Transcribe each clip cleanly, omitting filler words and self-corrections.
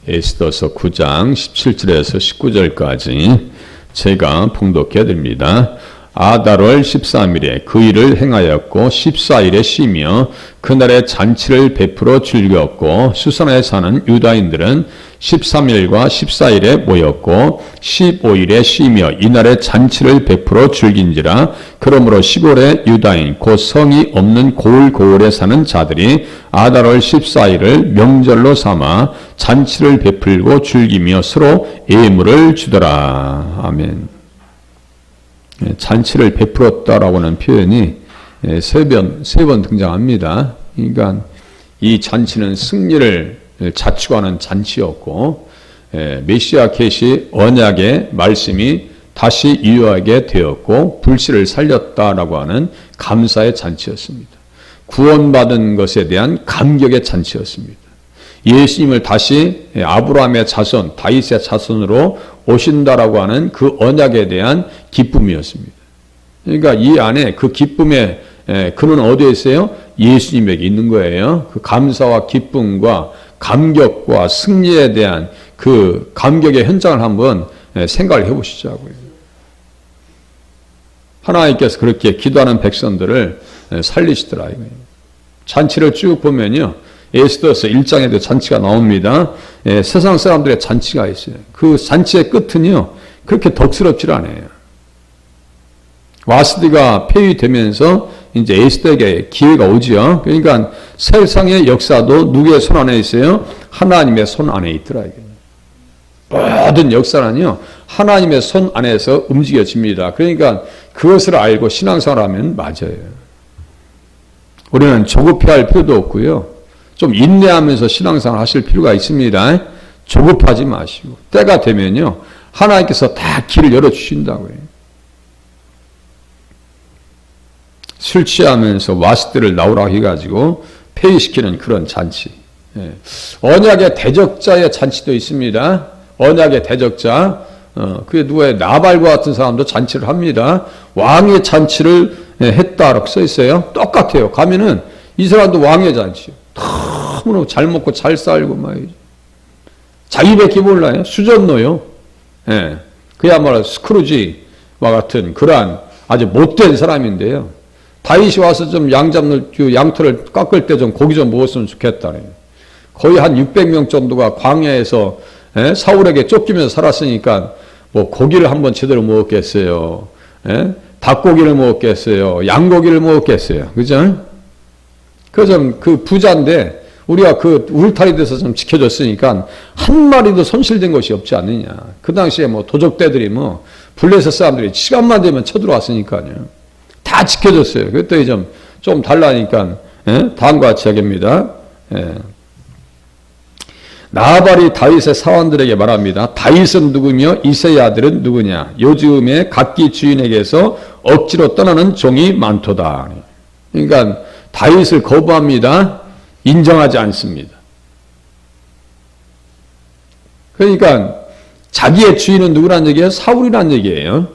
에스더서 9장 17절에서 19절까지 제가 봉독해 드립니다. 아달월 13일에 그 일을 행하였고 14일에 쉬며 그날에 잔치를 베풀어 즐겼고 수산에 사는 유다인들은 13일과 14일에 모였고 15일에 쉬며 이날에 잔치를 베풀어 즐긴지라. 그러므로 시골의 유다인 곧 성이 없는 고을고을에 사는 자들이 아달월 14일을 명절로 삼아 잔치를 베풀고 즐기며 서로 예물을 주더라. 아멘. 잔치를 베풀었다라고 하는 표현이 세 번 등장합니다. 그러니까 이 잔치는 승리를 자축하는 잔치였고, 메시아 계시 언약의 말씀이 다시 이루어지게 되었고 불씨를 살렸다라고 하는 감사의 잔치였습니다. 구원받은 것에 대한 감격의 잔치였습니다. 예수님을 다시 아브라함의 자손, 다윗의 자손으로 오신다라고 하는 그 언약에 대한 기쁨이었습니다. 그러니까 이 안에 그 기쁨의 그는 어디에 있어요? 예수님에게 있는 거예요. 그 감사와 기쁨과 감격과 승리에 대한 그 감격의 현장을 한번 생각을 해보시자고요. 하나님께서 그렇게 기도하는 백성들을 살리시더라 이거예요. 잔치를 쭉 보면요. 에스더서 1장에도 잔치가 나옵니다. 세상 사람들의 잔치가 있어요. 그 잔치의 끝은요. 그렇게 덕스럽지 않아요. 와스디가 폐위되면서 이제 에스더에게 기회가 오죠. 그러니까 세상의 역사도 누구의 손 안에 있어요? 하나님의 손 안에 있더라. 모든 역사는요. 하나님의 손 안에서 움직여집니다. 그러니까 그것을 알고 신앙생활하면 맞아요. 우리는 조급해할 필요도 없고요. 좀 인내하면서 신앙생활 하실 필요가 있습니다. 조급하지 마시고 때가 되면요. 하나님께서 다 길을 열어주신다고요. 술 취하면서 와스들을 나오라고 해가지고 폐위시키는 그런 잔치. 언약의 대적자의 잔치도 있습니다. 언약의 대적자. 그게 누구예요? 나발과 같은 사람도 잔치를 합니다. 왕의 잔치를 했다라고 써 있어요. 똑같아요. 가면은 이 사람도 왕의 잔치요. 너무너무 잘 먹고 잘 살고 말이죠. 자기밖에 몰라요. 수전노요. 그야말로 스크루지와 같은 그러한 아주 못된 사람인데요. 다윗이 와서 좀 양털을 깎을 때 좀 고기 좀 먹었으면 좋겠다네. 거의 한 600명 정도가 광야에서 사울에게 쫓기면서 살았으니까 뭐 고기를 한번 제대로 먹었겠어요. 닭고기를 먹었겠어요. 양고기를 먹었겠어요. 그죠? 그 부자인데 우리가 그 울타리 돼서 좀 지켜줬으니까 한 마리도 손실된 것이 없지 않느냐. 그 당시에 뭐 도적대들이 뭐 블레셋 사람들이 시간만 되면 쳐들어왔으니까요. 다 지켜줬어요. 그랬더니 좀 달라니까 다음과 같이 하겠습니다. 나발이 다윗의 사원들에게 말합니다. 다윗은 누구며 이새의 아들은 누구냐. 요즘에 각기 주인에게서 억지로 떠나는 종이 많도다. 그러니까 다윗을 거부합니다. 인정하지 않습니다. 그러니까 자기의 주인은 누구란 얘기예요? 사울이란 얘기예요.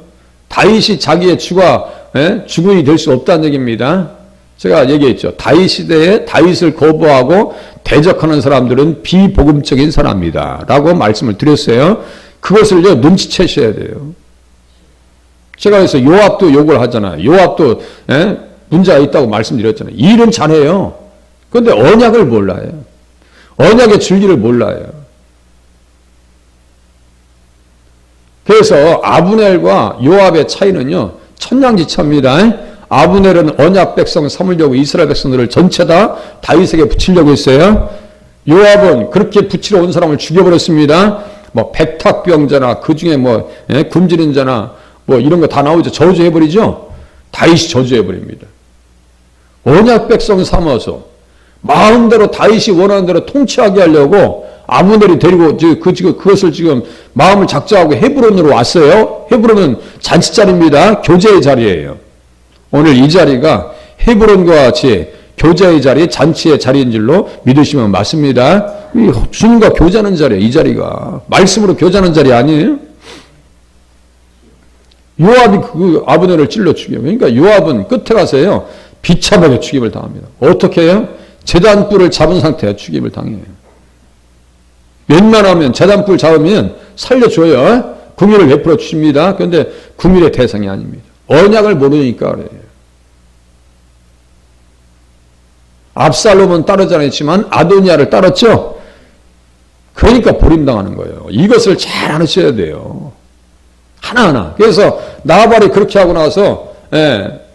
다윗이 자기의 주군이 될 수 없다는 얘기입니다. 제가 얘기했죠. 다윗 시대에 다윗을 거부하고 대적하는 사람들은 비복음적인 사람이다 라고 말씀을 드렸어요. 그것을요 눈치채셔야 돼요. 제가 그래서 요압도 욕을 하잖아요. 요압도 문제가 있다고 말씀드렸잖아요. 일은 잘해요. 그런데 언약을 몰라요. 언약의 줄기를 몰라요. 그래서 아브넬과 요압의 차이는요. 천냥지차입니다. 아브넬은 언약 백성 삼으려고 이스라엘 백성들을 전체 다 다윗에게 붙이려고 했어요. 요압은 그렇게 붙이러 온 사람을 죽여버렸습니다. 뭐 백탁병자나 그 중에 뭐 굶주린 자나 뭐 이런 거 다 나오죠. 저주해버리죠. 다윗이 저주해버립니다. 언약 백성 삼아서 마음대로 다윗이 원하는 대로 통치하게 하려고 아브넬이 데리고 그것을 지금 마음을 작정하고 헤브론으로 왔어요. 헤브론은 잔치자리입니다. 교제의 자리예요. 오늘 이 자리가 헤브론과 같이 교제의 자리, 잔치의 자리인 줄로 믿으시면 맞습니다. 주님과 교제하는 자리예요. 이 자리가 말씀으로 교제하는 자리 아니에요? 요압이 그 아브넬을 찔러 죽여요. 그러니까 요압은 끝에 가서요 비참하게 죽임을 당합니다. 어떻게 해요? 제단불을 잡은 상태에 죽임을 당해요. 웬만하면 재단불 잡으면 살려줘요. 긍휼을 베풀어 주십니다. 그런데 긍휼의 대상이 아닙니다. 언약을 모르니까 그래요. 압살롬은 따르지 않았지만 아도니아를 따랐죠. 그러니까 버림당하는 거예요. 이것을 잘 알으셔야 돼요. 하나하나. 그래서 나발이 그렇게 하고 나서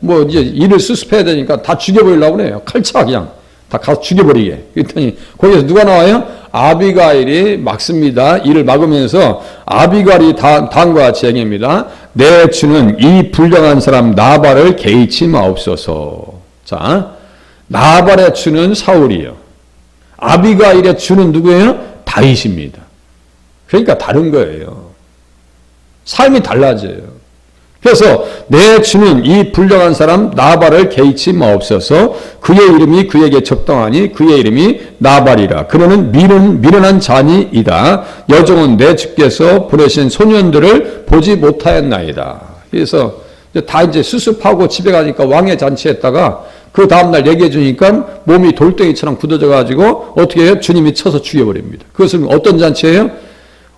뭐 이제 일을 수습해야 되니까 다 죽여버리려고 그래요. 칼차 그냥 다 가서 죽여버리게. 그랬더니 거기서 누가 나와요? 아비가일이 막습니다. 이를 막으면서 아비가일이 다음과 같이 얘기합니다. 내 주는 이 불량한 사람 나발을 개의치 마옵소서. 자, 나발의 주는 사울이요. 아비가일의 주는 누구예요? 다윗입니다. 그러니까 다른 거예요. 삶이 달라져요. 그래서 내 주는 이 불량한 사람 나발을 개의치 마옵소서. 그의 이름이 그에게 적당하니 그의 이름이 나발이라. 그는 미련한 자니이다. 여종은 내 주께서 보내신 소년들을 보지 못하였나이다. 그래서 다 이제 수습하고 집에 가니까 왕의 잔치했다가 그 다음날 얘기해 주니까 몸이 돌덩이처럼 굳어져 가지고 어떻게 해요? 주님이 쳐서 죽여버립니다. 그것은 어떤 잔치예요?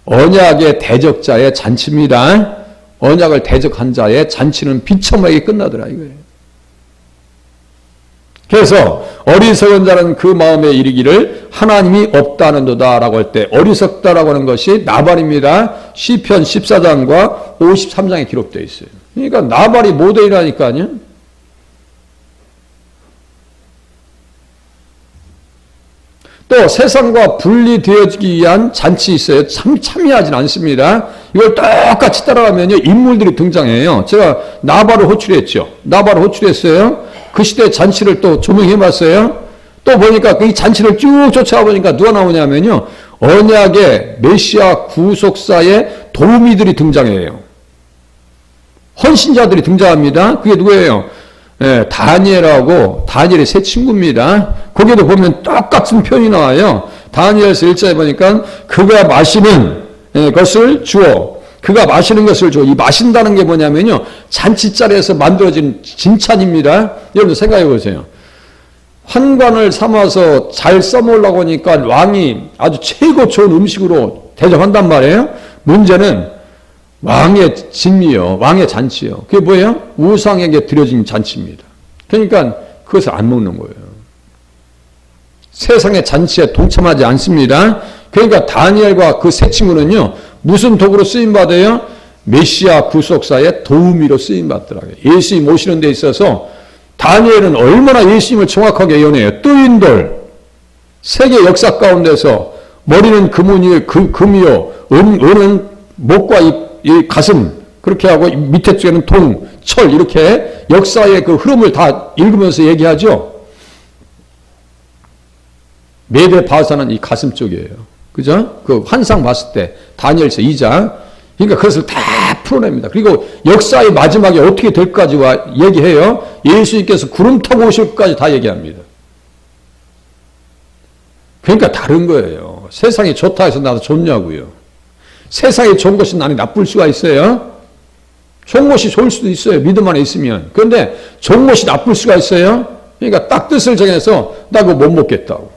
언약의 대적자의 잔치입니다. 언약을 대적한 자의 잔치는 비참하게 끝나더라 이거예요. 그래서 어리석은 자는 그 마음에 이르기를 하나님이 없다는도다 라고 할 때 어리석다라고 하는 것이 나발입니다. 시편 14장과 53장에 기록되어 있어요. 그러니까 나발이 모델이라니까요. 또 세상과 분리되어지기 위한 잔치 있어요. 참여하진 않습니다. 이걸 똑같이 따라가면요 인물들이 등장해요. 제가 나발을 호출했죠. 나발을 호출했어요. 그 시대 잔치를 또 조명해봤어요. 또 보니까 이 잔치를 쭉 쫓아보니까 누가 나오냐면요 언약의 메시아 구속사의 도우미들이 등장해요. 헌신자들이 등장합니다. 그게 누구예요? 다니엘하고 다니엘의 세 친구입니다. 거기도 보면 똑같은 표현이 나와요. 다니엘서 1장에 보니까 그가 마시는 것을 주어. 그가 마시는 것을 주어. 이 마신다는 게 뭐냐면요. 잔치자리에서 만들어진 진찬입니다. 여러분 생각해 보세요. 환관을 삼아서 잘 써먹으려고 하니까 왕이 아주 최고 좋은 음식으로 대접한단 말이에요. 문제는 왕의 진미요. 왕의 잔치요. 그게 뭐예요? 우상에게 드려진 잔치입니다. 그러니까 그것을 안 먹는 거예요. 세상의 잔치에 동참하지 않습니다. 그러니까 다니엘과 그 세 친구는요. 무슨 도구로 쓰임받아요? 메시아 구속사의 도우미로 쓰임받더라고요. 예수님 오시는 데 있어서 다니엘은 얼마나 예수님을 정확하게 예언해요. 뜨인 돌, 세계 역사 가운데서 머리는 금이요. 은은 목과 이 가슴 그렇게 하고 밑에 쪽에는 동, 철 이렇게 역사의 그 흐름을 다 읽으면서 얘기하죠. 메대 바사는 이 가슴 쪽이에요. 그죠? 그 환상 봤을 때 다니엘서 2장 그러니까 그것을 다 풀어냅니다. 그리고 역사의 마지막에 어떻게 될까지 얘기해요. 예수님께서 구름 타고 오실 것까지 다 얘기합니다. 그러니까 다른 거예요. 세상이 좋다 해서 나도 좋냐고요. 세상에 좋은 것이 나는 나쁠 수가 있어요. 좋은 것이 좋을 수도 있어요. 믿음 안에 있으면. 그런데 좋은 것이 나쁠 수가 있어요. 그러니까 딱 뜻을 정해서 나 그거 못 먹겠다고.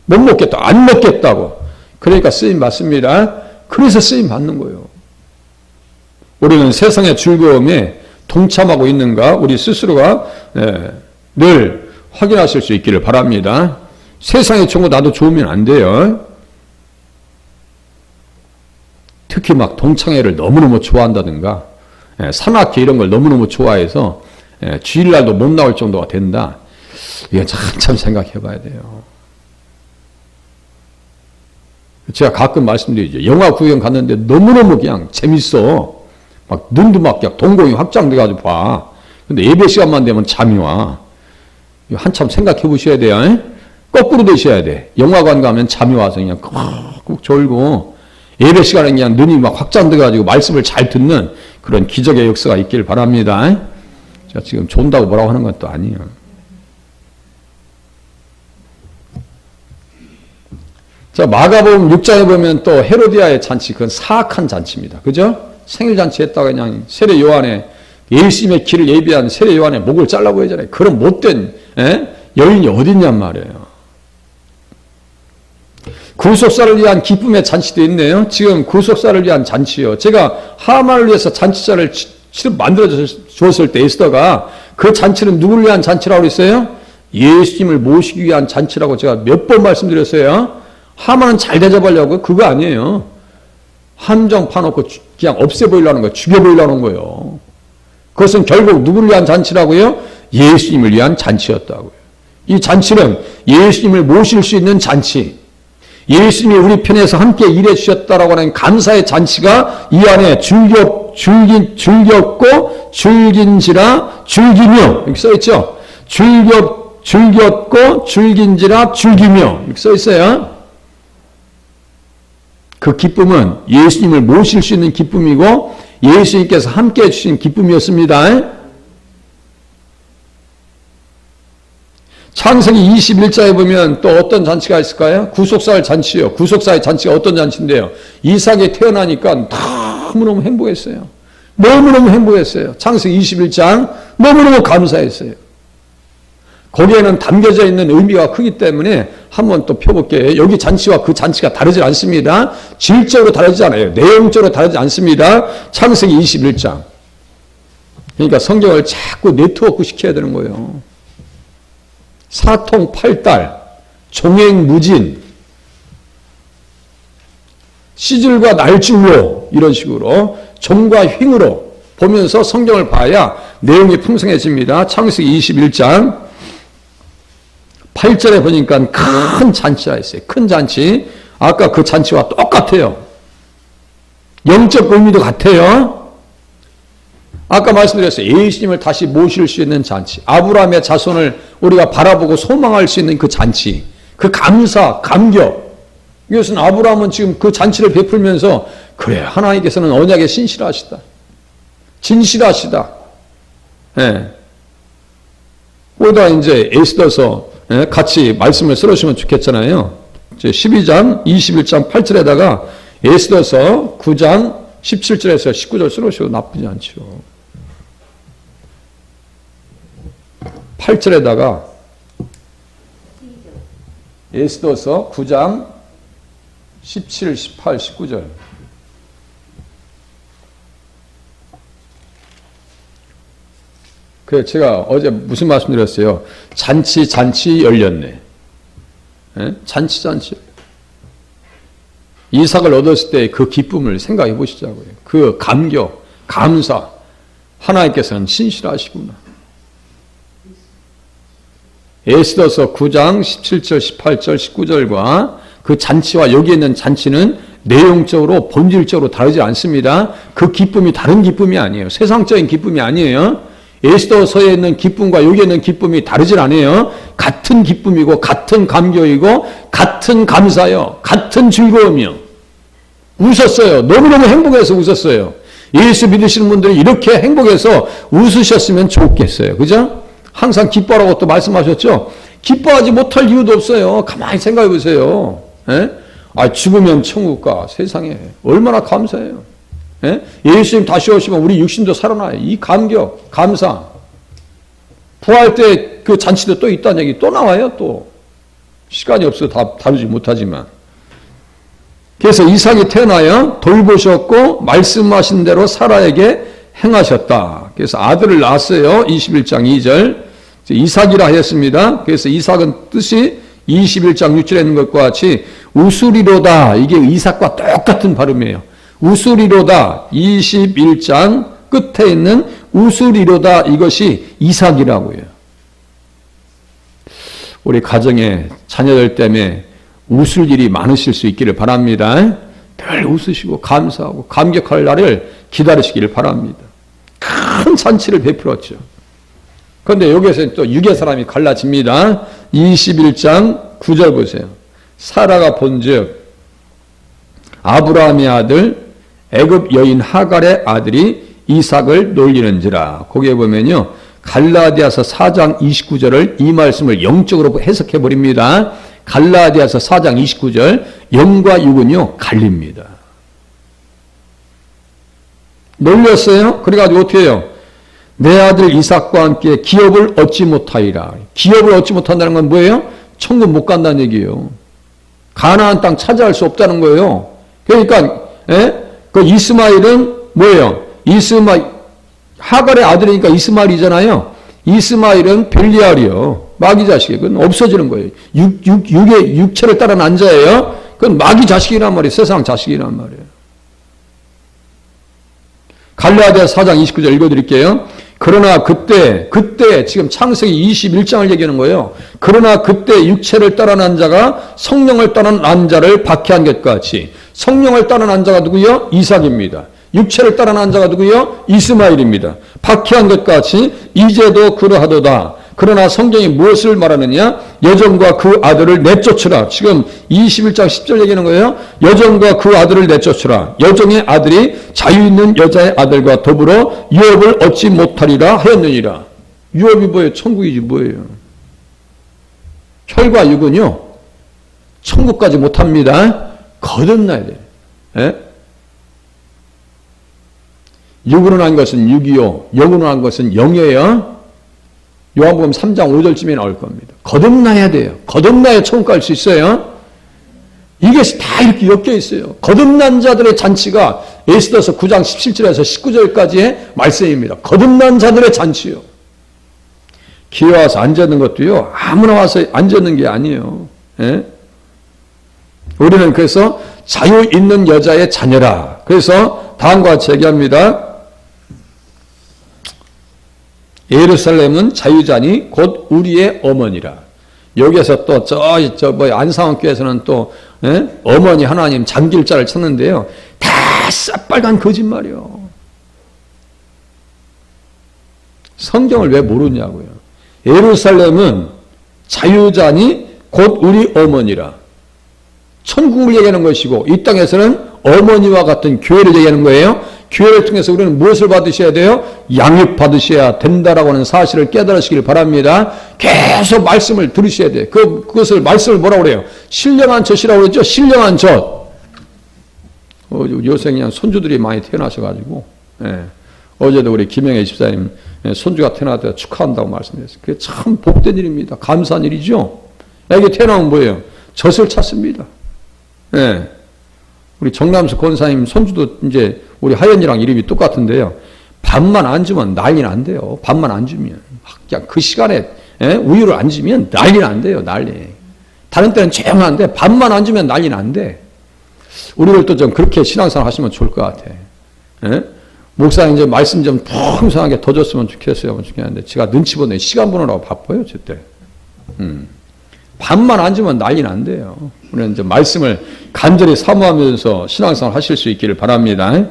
못 먹겠다. 안 먹겠다고. 그러니까 쓰임 받습니다. 그래서 쓰임 받는 거예요. 우리는 세상의 즐거움에 동참하고 있는가 우리 스스로가 늘 확인하실 수 있기를 바랍니다. 세상에 좋은 거 나도 좋으면 안 돼요. 특히 막 동창회를 너무너무 좋아한다든가 산악회 이런 걸 너무너무 좋아해서 주일날도 못 나올 정도가 된다. 이건 참 생각해 봐야 돼요. 제가 가끔 말씀드리죠. 영화 구경 갔는데 너무너무 그냥 재밌어. 막 눈도 막 그냥 동공이 확장돼가지고 봐. 근데 예배 시간만 되면 잠이 와. 이거 한참 생각해 보셔야 돼요. 거꾸로 되셔야 돼. 영화관 가면 잠이 와서 그냥 꾹 졸고 예배 시간에 그냥 눈이 막 확장돼가지고 말씀을 잘 듣는 그런 기적의 역사가 있길 바랍니다. 제가 지금 존다고 뭐라고 하는 건 또 아니에요. 자, 마가복음 6장에 보면 또 헤로디아의 잔치, 그건 사악한 잔치입니다. 그죠? 생일잔치 했다가 그냥 세례 요한의 예수님의 길을 예비한 세례 요한의 목을 잘라보이잖아요. 그런 못된 여인이 어딨냔 말이에요. 구속사를 위한 기쁨의 잔치도 있네요. 지금 구속사를 위한 잔치요. 제가 하만을 위해서 잔치자를 만들어 줬을 때 에스더가 그 잔치는 누구를 위한 잔치라고 그랬어요? 예수님을 모시기 위한 잔치라고 제가 몇 번 말씀드렸어요. 하만은 잘 대접하려고 그거 아니에요. 함정 파놓고 그냥 없애보이려는 거예요. 죽여보이려는 거예요. 그것은 결국 누구를 위한 잔치라고요? 예수님을 위한 잔치였다고요. 이 잔치는 예수님을 모실 수 있는 잔치, 예수님이 우리 편에서 함께 일해 주셨다라고 하는 감사의 잔치가 이 안에 즐겼고 즐긴지라 즐기며 이렇게 써있죠. 즐겼고 즐긴지라 즐기며 이렇게 써있어요. 그 기쁨은 예수님을 모실 수 있는 기쁨이고 예수님께서 함께 해주신 기쁨이었습니다. 창세기 21장에 보면 또 어떤 잔치가 있을까요? 구속사의 잔치요. 구속사의 잔치가 어떤 잔치인데요? 이삭이 태어나니까 너무너무 행복했어요. 너무너무 행복했어요. 창세기 21장 너무너무 감사했어요. 거기에는 담겨져 있는 의미가 크기 때문에 한번 또 펴볼게요. 여기 잔치와 그 잔치가 다르지 않습니다. 질적으로 다르지 않아요. 내용적으로 다르지 않습니다. 창세기 21장. 그러니까 성경을 자꾸 네트워크 시켜야 되는 거예요. 사통팔달, 종횡무진, 시질과 날줄로 이런 식으로 종과 휭으로 보면서 성경을 봐야 내용이 풍성해집니다. 창세기 21장 8절에 보니까 큰 잔치가 있어요. 큰 잔치. 아까 그 잔치와 똑같아요. 영적 의미도 같아요. 아까 말씀드렸어요. 예수님을 다시 모실 수 있는 잔치. 아브라함의 자손을 우리가 바라보고 소망할 수 있는 그 잔치. 그 감사, 감격. 이것은 아브라함은 지금 그 잔치를 베풀면서 그래, 하나님께서는 언약에 신실하시다. 진실하시다. 예. 거기다 이제 에스더서 같이 말씀을 써주시면 좋겠잖아요. 12장, 21장 8절에다가 에스더서 9장 17절에서 19절 써주셔도 나쁘지 않죠. 8절에다가 에스더서 9장 17, 18, 19절. 그래, 제가 어제 무슨 말씀 드렸어요? 잔치 열렸네. 예? 잔치. 이삭을 얻었을 때 그 기쁨을 생각해 보시자고요. 그 감격, 감사. 하나님께서는 신실하시구나. 에스더서 9장 17절, 18절, 19절과 그 잔치와 여기 있는 잔치는 내용적으로 본질적으로 다르지 않습니다. 그 기쁨이 다른 기쁨이 아니에요. 세상적인 기쁨이 아니에요. 에스더서에 있는 기쁨과 여기에 있는 기쁨이 다르질 않아요. 같은 기쁨이고 같은 감격이고 같은 감사요. 같은 즐거움이요. 웃었어요. 너무너무 행복해서 웃었어요. 예수 믿으시는 분들이 이렇게 행복해서 웃으셨으면 좋겠어요. 그죠? 항상 기뻐하라고 또 말씀하셨죠? 기뻐하지 못할 이유도 없어요. 가만히 생각해 보세요. 예? 죽으면 천국 가. 세상에. 얼마나 감사해요. 예? 예수님 다시 오시면 우리 육신도 살아나요. 이 감격, 감사. 부활 때 그 잔치도 또 있다는 얘기 또 나와요, 또. 시간이 없어서 다 다루지 못하지만. 그래서 이삭이 태어나요. 돌보셨고, 말씀하신 대로 사라에게 행하셨다. 그래서 아들을 낳았어요. 21장 2절. 이삭이라 하였습니다. 그래서 이삭은 뜻이 21장 6절에 있는 것과 같이 우수리로다. 이게 이삭과 똑같은 발음이에요. 우수리로다. 21장 끝에 있는 우수리로다. 이것이 이삭이라고요. 우리 가정에 자녀들 때문에 웃을 일이 많으실 수 있기를 바랍니다. 늘 웃으시고 감사하고 감격할 날을 기다리시기를 바랍니다. 큰 잔치를 베풀었죠. 그런데 여기에서 또 육의 사람이 갈라집니다. 21장 9절 보세요. 사라가 본즉 아브라함의 아들 애굽 여인 하갈의 아들이 이삭을 놀리는지라. 거기에 보면요. 갈라디아서 4장 29절을 이 말씀을 영적으로 해석해 버립니다. 갈라디아서 4장 29절 영과 육은요 갈립니다. 놀렸어요. 그래가지고 어떻게 해요? 내 아들 이삭과 함께 기업을 얻지 못하리라. 기업을 얻지 못한다는 건 뭐예요? 천국 못 간다는 얘기예요. 가나안 땅 차지할 수 없다는 거예요. 그러니까 그 이스마엘은 뭐예요? 하갈의 아들이니까 이스마엘이잖아요. 이스마엘은 벨리알이요. 마귀 자식이에요. 그건 없어지는 거예요. 육체를 따라 난 자예요. 그건 마귀 자식이란 말이에요. 세상 자식이란 말이에요. 갈라디아서 4장 29절 읽어드릴게요. 그러나 그때 지금 창세기 21장을 얘기하는 거예요. 그러나 그때 육체를 따라 난 자가 성령을 따라 난 자를 박해한 것 같이 성령을 따라 난 자가 누구요? 이삭입니다. 육체를 따라 난 자가 누구요? 이스마엘입니다. 박해한 것 같이 이제도 그러하도다. 그러나 성경이 무엇을 말하느냐? 여종과 그 아들을 내쫓으라. 지금 21장 10절 얘기하는 거예요. 여종과 그 아들을 내쫓으라. 여종의 아들이 자유 있는 여자의 아들과 더불어 유업을 얻지 못하리라 하였느니라. 유업이 뭐예요? 천국이지 뭐예요? 혈과 육은요. 천국까지 못합니다. 거듭나야 돼요. 예? 육으로 난 것은 육이요. 영으로 난 것은 영이에요. 요한복음 3장 5절쯤에 나올 겁니다. 거듭나야 돼요. 거듭나야 천국 갈 수 있어요. 이게 다 이렇게 엮여 있어요. 거듭난 자들의 잔치가 에스더서 9장 17절에서 19절까지의 말씀입니다. 거듭난 자들의 잔치요. 기회 와서 앉는 것도요. 아무나 와서 앉는 게 아니에요. 예? 우리는 그래서 자유 있는 여자의 자녀라. 그래서 다음과 같이 얘기합니다. 예루살렘은 자유자니 곧 우리의 어머니라. 여기에서 또 안상원교에서는 또 어머니 하나님 잠길자를 찾는데요. 다 새빨간 거짓말이요. 성경을 왜 모르냐고요. 예루살렘은 자유자니 곧 우리 어머니라. 천국을 얘기하는 것이고 이 땅에서는 어머니와 같은 교회를 얘기하는 거예요. 교회를 통해서 우리는 무엇을 받으셔야 돼요? 양육 받으셔야 된다라고 하는 사실을 깨달으시길 바랍니다. 계속 말씀을 들으셔야 돼요. 그것을 말씀을 뭐라고 그래요? 신령한 젖이라고 그랬죠? 신령한 젖. 요새 그냥 손주들이 많이 태어나셔가지고 어제도 우리 김영애 집사님 손주가 태어나서 축하한다고 말씀드렸어요. 그게 참 복된 일입니다. 감사한 일이죠. 애기 태어나면 뭐예요? 젖을 찾습니다. 우리 정남수 권사님 손주도 이제 우리 하연이랑 이름이 똑같은데요. 밥만 안 주면 난리는 안 돼요. 밥만 안 주면. 그냥 그 시간에 우유를 안 주면 난리는 안 돼요. 난리. 다른 때는 조용한데 밥만 안 주면 난리는 안 돼. 우리들도 좀 그렇게 신앙생활 하시면 좋을 것 같아. 목사님 이제 말씀 좀 풍성하게 더 줬으면 좋겠는데 제가 눈치 보네. 시간 보느라고 바빠요. 저때. 밥만 안 주면 난리는 안 돼요. 우리는 이제 말씀을 간절히 사모하면서 신앙생활 하실 수 있기를 바랍니다.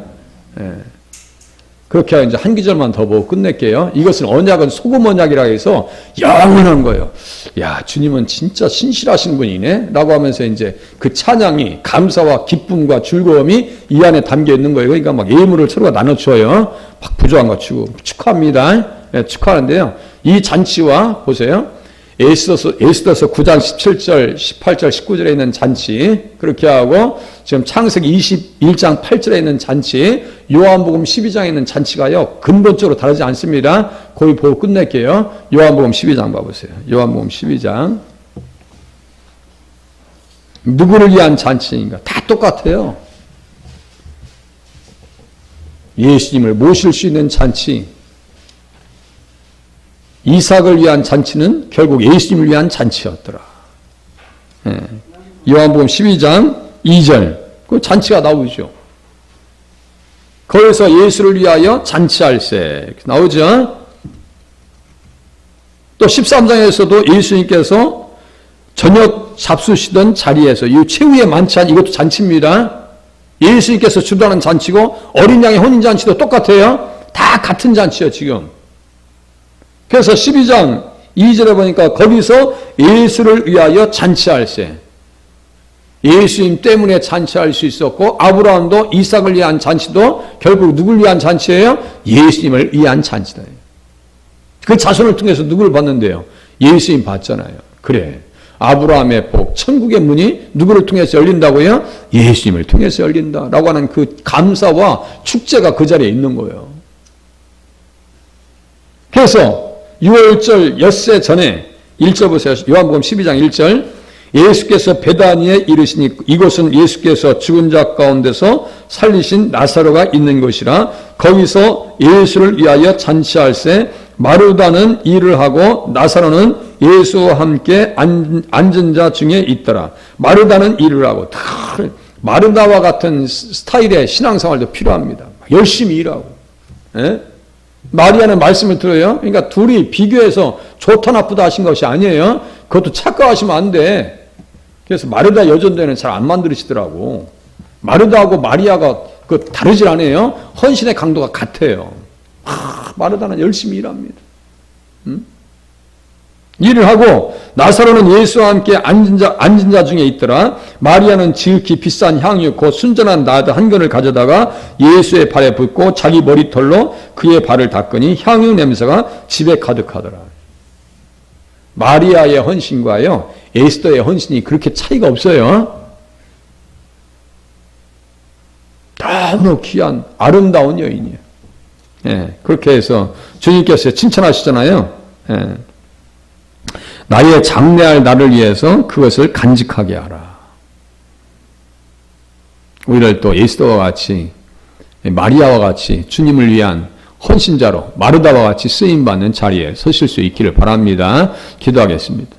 그렇게 이제 한 기절만 더 보고 끝낼게요. 이것은 언약은 소금 언약이라 해서 영원한 거예요. 야, 주님은 진짜 신실하신 분이네? 라고 하면서 이제 그 찬양이 감사와 기쁨과 즐거움이 이 안에 담겨 있는 거예요. 그러니까 막 예물을 서로가 나눠줘요. 막 부조한 거 주고 축하합니다. 축하하는데요. 이 잔치와 보세요. 에스더서 9장 17절, 18절, 19절에 있는 잔치 그렇게 하고 지금 창세기 21장 8절에 있는 잔치 요한복음 12장에 있는 잔치가요. 근본적으로 다르지 않습니다. 거기 보고 끝낼게요. 요한복음 12장 봐보세요. 요한복음 12장 누구를 위한 잔치인가? 다 똑같아요. 예수님을 모실 수 있는 잔치 이삭을 위한 잔치는 결국 예수님을 위한 잔치였더라. 요한복음 12장 2절 그 잔치가 나오죠. 거기서 예수를 위하여 잔치할세 나오죠. 또 13장에서도 예수님께서 저녁 잡수시던 자리에서 이 최후의 만찬 이것도 잔치입니다. 예수님께서 주도하는 잔치고 어린 양의 혼인잔치도 똑같아요. 다 같은 잔치예요 지금. 그래서 12장 2절에 보니까 거기서 예수를 위하여 잔치할세. 예수님 때문에 잔치할 수 있었고 아브라함도 이삭을 위한 잔치도 결국 누굴 위한 잔치예요? 예수님을 위한 잔치다. 그 자손을 통해서 누구를 받는데요? 예수님 받잖아요. 그래. 아브라함의 복, 천국의 문이 누구를 통해서 열린다고요? 예수님을 통해서 열린다라고 하는 그 감사와 축제가 그 자리에 있는 거예요. 그래서 6월절 엿새 전에 1절 보세요. 요한복음 12장 1절 예수께서 베다니에 이르시니 이곳은 예수께서 죽은 자 가운데서 살리신 나사로가 있는 곳이라. 거기서 예수를 위하여 잔치할세 마르다는 일을 하고 나사로는 예수와 함께 앉은 자 중에 있더라. 마르다는 일을 하고, 마르다와 같은 스타일의 신앙생활도 필요합니다. 열심히 일하고. 예? 마리아는 말씀을 들어요. 그러니까 둘이 비교해서 좋다 나쁘다 하신 것이 아니에요. 그것도 착각하시면 안 돼. 그래서 마르다 여전대는 잘 안 만들으시더라고. 마르다하고 마리아가 다르질 않아요. 헌신의 강도가 같아요. 마르다는 열심히 일합니다. 일을 하고 나사로는 예수와 함께 앉은 자 중에 있더라. 마리아는 지극히 비싼 향유 곧 순전한 나드 한 근을 가져다가 예수의 발에 붓고 자기 머리털로 그의 발을 닦으니 향유 냄새가 집에 가득하더라. 마리아의 헌신과요 에스더의 헌신이 그렇게 차이가 없어요. 너무 귀한 아름다운 여인이에요. 예, 그렇게 해서 주님께서 칭찬하시잖아요. 예. 나의 장래할 나를 위해서 그것을 간직하게 하라. 우리를 또 에스더와 같이 마리아와 같이 주님을 위한 헌신자로 마르다와 같이 쓰임받는 자리에 서실 수 있기를 바랍니다. 기도하겠습니다.